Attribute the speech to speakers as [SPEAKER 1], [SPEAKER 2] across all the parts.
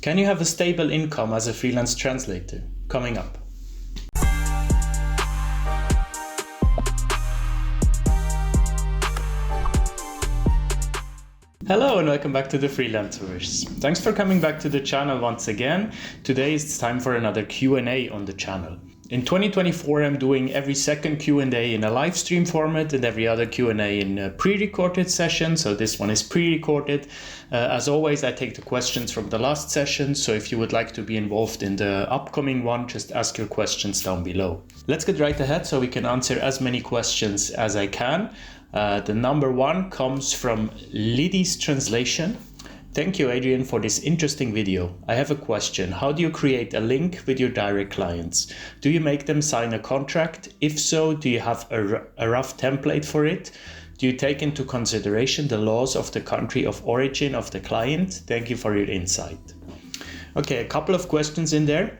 [SPEAKER 1] Can you have a stable income as a freelance translator? Coming up. Hello and welcome back to the Freelanceverse. Thanks for coming back to the channel once again. Today it's time for another Q&A on the channel. In 2024 I'm doing every second Q&A in a live stream format and every other Q&A in a pre-recorded session. So this one is pre-recorded. As always, I take the questions from the last session. So if you would like to be involved in the upcoming one, just ask your questions down below. Let's get right ahead so we can answer as many questions as I can. The number one comes from Liddy's Translation. Thank you, Adrian, for this interesting video. I have a question. How do you create a link with your direct clients? Do you make them sign a contract? If so, do you have a rough template for it? Do you take into consideration the laws of the country of origin of the client? Thank you for your insight. Okay, a couple of questions in there.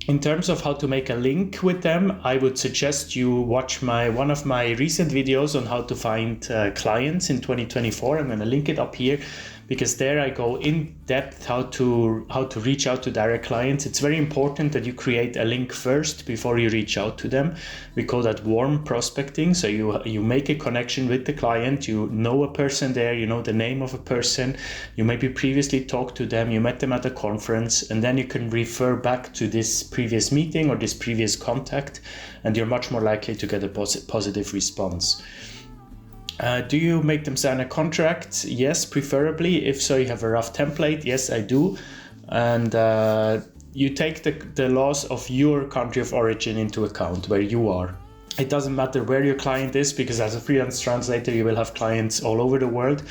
[SPEAKER 1] In terms of how to make a link with them, I would suggest you watch one of my recent videos on how to find clients in 2024. I'm going to link it up here because there I go in depth how to reach out to direct clients. It's very important that you create a link first before you reach out to them. We call that warm prospecting. So you make a connection with the client, you know a person there, you know the name of a person, you maybe previously talked to them, you met them at a conference, and then you can refer back to this previous meeting or this previous contact, and you're much more likely to get a positive response. Do you make them sign a contract? Yes, preferably. If so, you have a rough template. Yes, I do. And you take the laws of your country of origin into account, where you are. It doesn't matter where your client is, because as a freelance translator, you will have clients all over the world.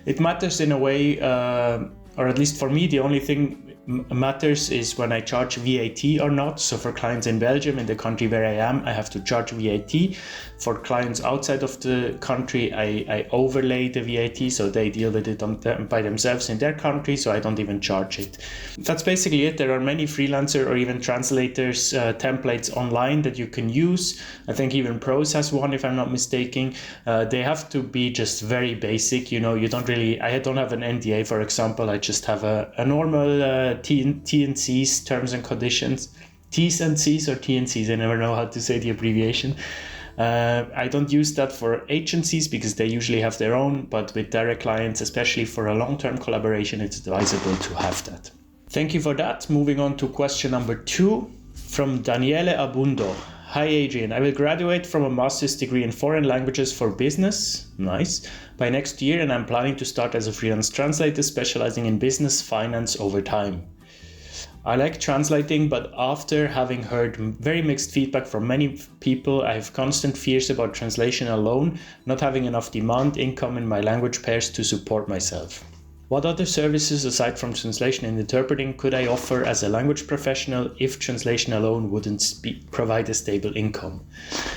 [SPEAKER 1] It matters in a way, or at least for me, the only thing matters is when I charge VAT or not. So for clients in Belgium, in the country where I am, I have to charge VAT. For clients outside of the country, I overlay the VAT, so they deal with it by themselves in their country, so I don't even charge it. That's basically it. There are many freelancer or even translators templates online that you can use. I think even Probst has one, if I'm not mistaken. They have to be just very basic. You know, I don't have an NDA, for example. I just have a normal T&Cs, terms and conditions. T's and C's or T&Cs, I never know how to say the abbreviation. I don't use that for agencies because they usually have their own, but with direct clients, especially for a long-term collaboration, it's advisable to have that. Thank you for that. Moving on to question number 2 from Daniele Abundo. Hi Adrian, I will graduate from a master's degree in foreign languages for business, nice, by next year, and I'm planning to start as a freelance translator specializing in business finance over time. I like translating, but after having heard very mixed feedback from many people, I have constant fears about translation alone, not having enough demand income in my language pairs to support myself. What other services aside from translation and interpreting could I offer as a language professional if translation alone wouldn't provide a stable income?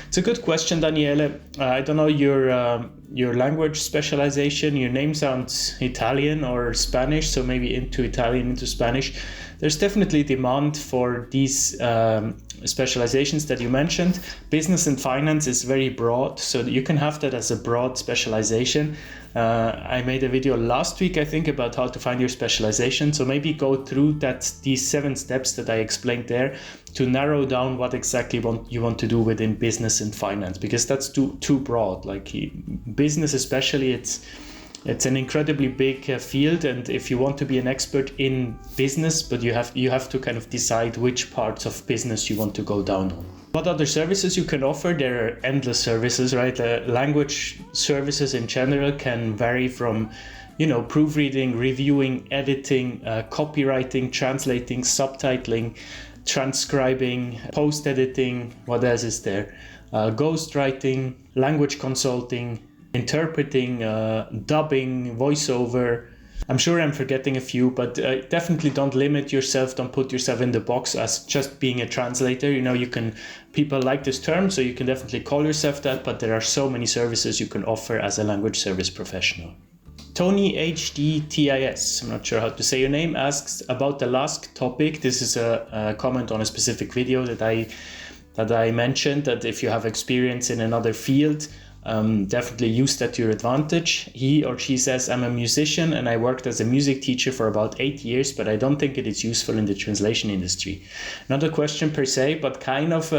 [SPEAKER 1] It's a good question, Daniele. I don't know your language specialization. Your name sounds Italian or Spanish, so maybe into Italian, into Spanish. There's definitely demand for these specializations that you mentioned. Business and finance is very broad, so you can have that as a broad specialization. I made a video last week, I think, about how to find your specialization. So maybe go through these 7 steps that I explained there to narrow down what exactly you want to do within business and finance, because that's too broad. Like business especially, it's an incredibly big field, and if you want to be an expert in business, but you have to kind of decide which parts of business you want to go down on. What other services you can offer? There are endless services, right? Language services in general can vary from, proofreading, reviewing, editing, copywriting, translating, subtitling, transcribing, post-editing. What else is there? Ghostwriting, language consulting, interpreting, dubbing, voiceover. I'm sure I'm forgetting a few, but definitely don't limit yourself. Don't put yourself in the box as just being a translator. People like this term, so you can definitely call yourself that, but there are so many services you can offer as a language service professional. Tony HDTIS, I'm not sure how to say your name, asks about the last topic. This is a comment on a specific video that I mentioned, that if you have experience in another field, definitely use that to your advantage. He or she says, I'm a musician and I worked as a music teacher for about 8 years, but I don't think it is useful in the translation industry. Not a question per se, but kind of,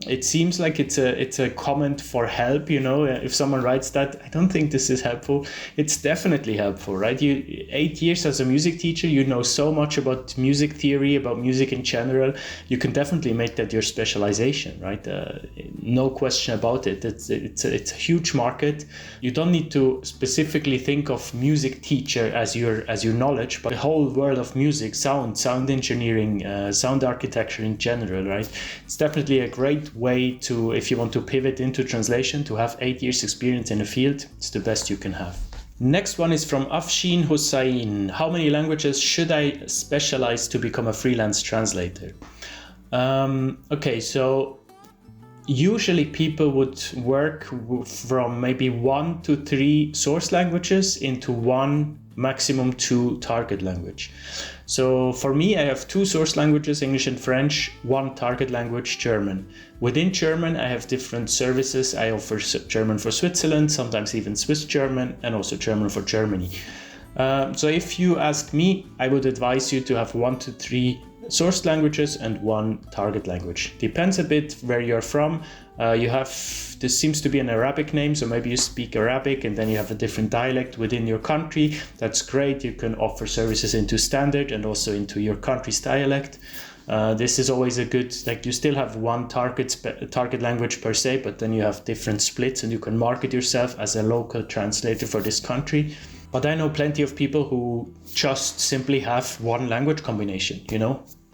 [SPEAKER 1] it seems like it's a comment for help, if someone writes that, I don't think this is helpful. It's definitely helpful, right? 8 years as a music teacher, you know so much about music theory, about music in general. You can definitely make that your specialization, right? No question about it. It's a huge market. You don't need to specifically think of music teacher as your knowledge, but the whole world of music, sound engineering, sound architecture in general, right? It's definitely a great way to, if you want to pivot into translation, to have 8 years experience in a field. It's the best you can have. Next one is from Afshin Hussain. How many languages should I specialize to become a freelance translator? Okay, so usually people would work from maybe 1 to 3 source languages into 1, maximum 2 target language. So for me, I have 2 source languages, English and French, 1 target language, German. Within German, I have different services. I offer German for Switzerland, sometimes even Swiss German, and also German for Germany. So if you ask me, I would advise you to have 1 to 3 source languages and 1 target language. Depends a bit where you're from. This seems to be an Arabic name, so maybe you speak Arabic and then you have a different dialect within your country. That's great. You can offer services into standard and also into your country's dialect. This is always a good, you still have 1 target language per se, but then you have different splits and you can market yourself as a local translator for this country. But I know plenty of people who just simply have 1 language combination,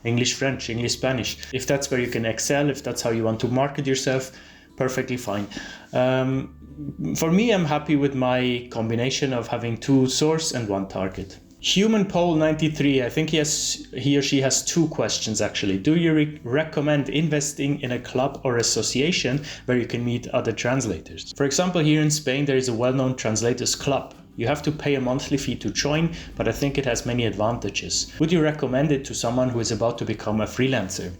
[SPEAKER 1] English, French, English, Spanish. If that's where you can excel, if that's how you want to market yourself, perfectly fine. For me, I'm happy with my combination of having 2 source and 1 target. Human Poll 93, I think he or she has 2 questions actually. Do you recommend investing in a club or association where you can meet other translators? For example, here in Spain, there is a well-known translators club. You have to pay a monthly fee to join, but I think it has many advantages. Would you recommend it to someone who is about to become a freelancer?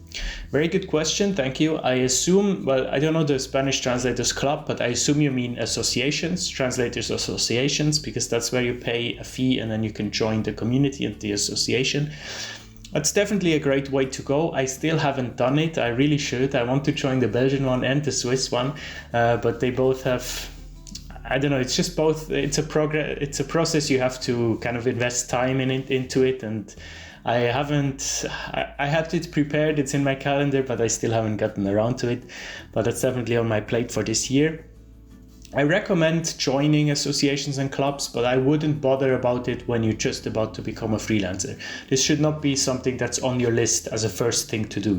[SPEAKER 1] Very good question, thank you. I assume, I don't know the Spanish Translators Club, but I assume you mean associations, translators associations, because that's where you pay a fee and then you can join the community and the association. That's definitely a great way to go. I still haven't done it. I really should. I want to join the Belgian one and the Swiss one, but they both have, I don't know, it's just both, it's a process. You have to kind of invest time into it, and I had it prepared, it's in my calendar, but I still haven't gotten around to it. But that's definitely on my plate for this year. I recommend joining associations and clubs, but I wouldn't bother about it when you're just about to become a freelancer. This should not be something that's on your list as a first thing to do,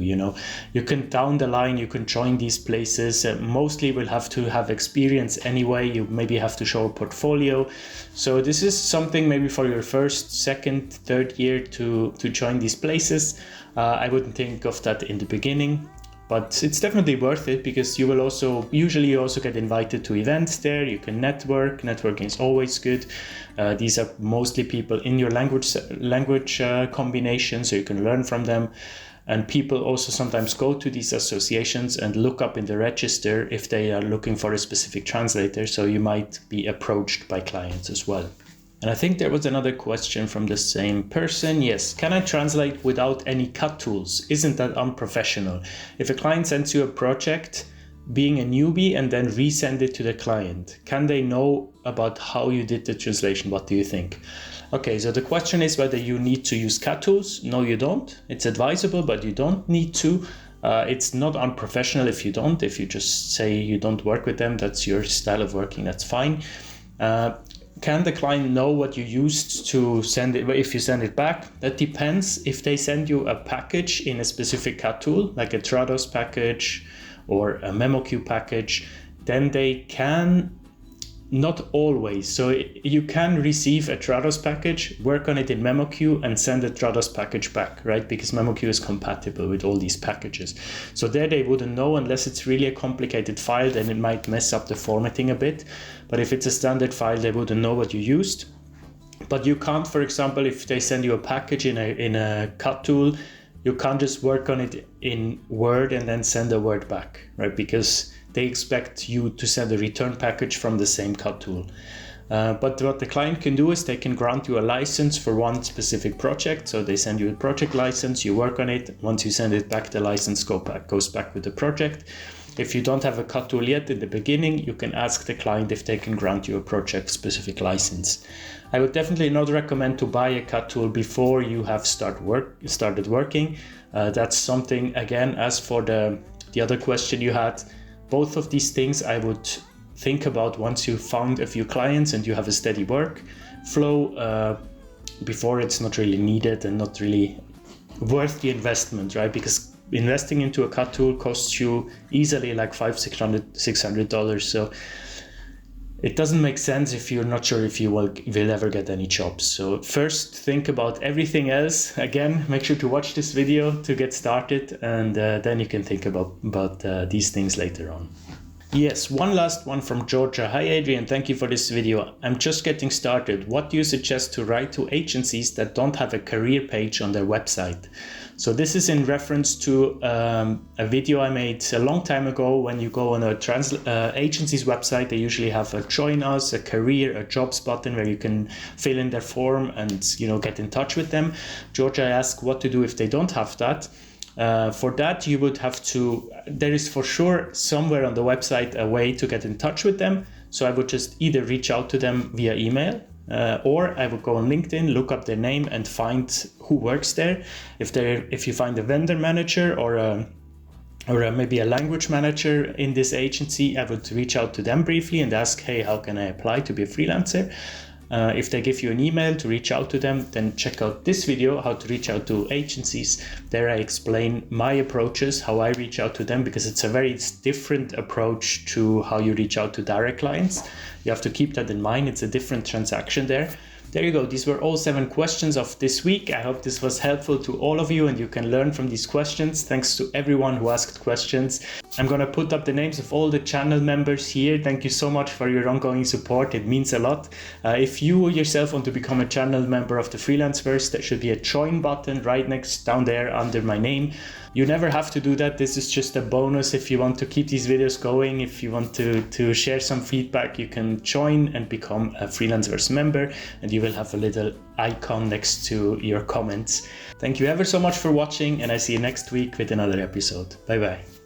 [SPEAKER 1] You can, down the line, you can join these places. Mostly will have to have experience anyway. You maybe have to show a portfolio. So this is something maybe for your first, second, third year to join these places. I wouldn't think of that in the beginning. But it's definitely worth it because you usually get invited to events there. You can network. Networking is always good. These are mostly people in your language combination, so you can learn from them. And people also sometimes go to these associations and look up in the register if they are looking for a specific translator. So you might be approached by clients as well. And I think there was another question from the same person. Yes, can I translate without any cut tools? Isn't that unprofessional? If a client sends you a project, being a newbie, and then resend it to the client, can they know about how you did the translation? What do you think? Okay, so the question is whether you need to use cut tools. No, you don't. It's advisable, but you don't need to. It's not unprofessional if you don't. If you just say you don't work with them, that's your style of working, that's fine. Can the client know what you used to send it if you send it back? That depends. If they send you a package in a specific cut tool, like a Trados package or a MemoQ package, then they can, not always. So you can receive a Trados package, work on it in MemoQ and send a Trados package back, right? Because MemoQ is compatible with all these packages. So there they wouldn't know unless it's really a complicated file, then it might mess up the formatting a bit. But if it's a standard file, they wouldn't know what you used. But you can't, for example, if they send you a package in a cut tool, you can't just work on it in Word and then send a Word back, right? Because they expect you to send a return package from the same cut tool. But what the client can do is they can grant you a license for one specific project. So they send you a project license, you work on it. Once you send it back, the license goes back with the project. If you don't have a cut tool yet in the beginning, you can ask the client if they can grant you a project-specific license. I would definitely not recommend to buy a cut tool before you have started working. That's something, again, as for the other question you had, both of these things I would think about once you found a few clients and you have a steady work flow. Before, it's not really needed and not really worth the investment, right? Because investing into a cut tool costs you easily like $500-$600. So it doesn't make sense if you're not sure if you will ever get any jobs. So first, think about everything else. Again, make sure to watch this video to get started, and then you can think about these things later on. Yes, one last one from Georgia. Hi Adrian, thank you for this video. I'm just getting started. What do you suggest to write to agencies that don't have a career page on their website? So this is in reference to a video I made a long time ago. When you go on a agency's website, they usually have a join us, a career, a jobs button where you can fill in their form and get in touch with them. Georgia asked what to do if they don't have that. For that, you would have to, there is for sure somewhere on the website a way to get in touch with them. So I would just either reach out to them via email, or I would go on LinkedIn, look up their name and find who works there. If you find a vendor manager or maybe a language manager in this agency, I would reach out to them briefly and ask, hey, how can I apply to be a freelancer? If they give you an email to reach out to them, then check out this video, how to reach out to agencies. There I explain my approaches, how I reach out to them, because it's a very different approach to how you reach out to direct clients. You have to keep that in mind. It's a different transaction there. There you go. These were all 7 questions of this week. I hope this was helpful to all of you and you can learn from these questions. Thanks to everyone who asked questions. I'm going to put up the names of all the channel members here. Thank you so much for your ongoing support. It means a lot. If you yourself want to become a channel member of the Freelanceverse, there should be a join button right next down there under my name. You never have to do that. This is just a bonus. If you want to keep these videos going, if you want to share some feedback, you can join and become a Freelanceverse member, and you will have a little icon next to your comments. Thank you ever so much for watching, and I see you next week with another episode. Bye bye.